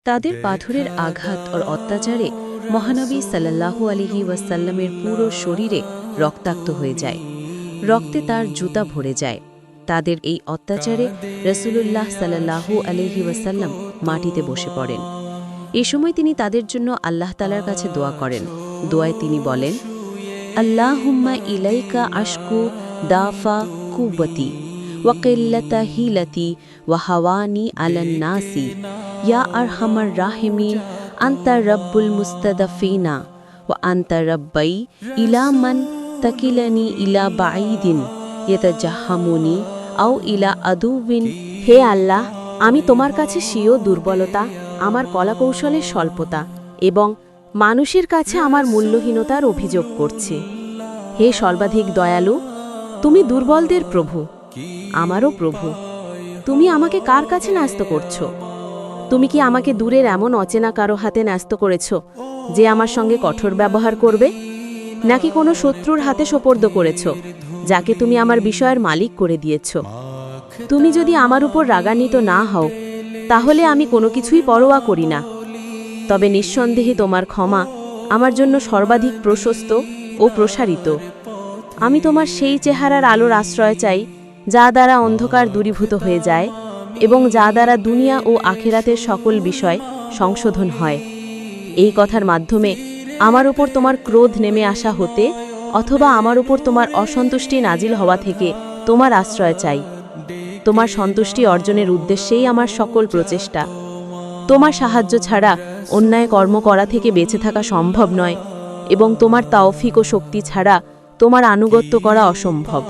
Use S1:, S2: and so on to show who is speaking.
S1: তাদের পাথরের আঘাত ও অত্যাচারে মহানবী সাল্লাল্লাহু আলাইহি ওয়াসাল্লামের পুরো শরীরে রক্তাক্ত হয়ে যায়, রক্তে তার জুতা ভরে যায়। তাদের এই অত্যাচারে রাসূলুল্লাহ সাল্লাল্লাহু আলাইহি ওয়াসাল্লাম মাটিতে বসে পড়েন। এ সময় তিনি তাদের জন্য আল্লাহ তাআলার কাছে দোয়া করেন। দোয়ায় তিনি বলেন, আল্লাহুম্মা ইলাইকা আশকু দাফা কুবতি ওয়া কিল্লাতা হিলাতি ওয়া হাওয়ানি আলান নাসি ইয়া আরহামার রাহিমিন আনতা রাব্বুল মুস্তাদাফিনা ওয়া আনতা রাব্বাই ইলা মান তাকিলানি ইলা বাঈদিন ইয়াতাজাহামুনি আও ইলা আদুবিন।
S2: হে আল্লাহ, আমি তোমার কাছে স্বীয় দুর্বলতা, আমার কলাকৌশলের স্বল্পতা এবং মানুষের কাছে আমার মূল্যহীনতার অভিযোগ করছি। হে সর্বাধিক দয়ালু, তুমি দুর্বলদের প্রভু, আমারও প্রভু। তুমি আমাকে কার কাছে ন্যস্ত করছো? তুমি কি আমাকে দূরের এমন অচেনা কারো হাতে ন্যস্ত করেছ যে আমার সঙ্গে কঠোর ব্যবহার করবে, নাকি কোনো শত্রুর হাতে সোপর্দ করেছ যাকে তুমি আমার বিষয়ের মালিক করে দিয়েছ? তুমি যদি আমার উপর রাগান্বিত না হও, তাহলে আমি কোনো কিছুই পরোয়া করি না। তবে নিঃসন্দেহে তোমার ক্ষমা আমার জন্য সর্বাধিক প্রশস্ত ও প্রসারিত। আমি তোমার সেই চেহারার আলোর আশ্রয় চাই যা দ্বারা অন্ধকার দূরীভূত হয়ে যায় এবং যা দ্বারা দুনিয়া ও আখিরাতের সকল বিষয় সংশোধন হয়। এই কথার মাধ্যমে আমার উপর তোমার ক্রোধ নেমে আসা হতে অথবা আমার উপর তোমার অসন্তুষ্টি নাজিল হওয়া থেকে তোমার আশ্রয় চাই। তোমার সন্তুষ্টি অর্জনের উদ্দেশ্যেই আমার সকল প্রচেষ্টা। তোমার সাহায্য ছাড়া অন্যায় কর্ম করা থেকে বেঁচে থাকা সম্ভব নয় এবং তোমার তাওফিক ও শক্তি ছাড়া তোমার আনুগত্য করা অসম্ভব।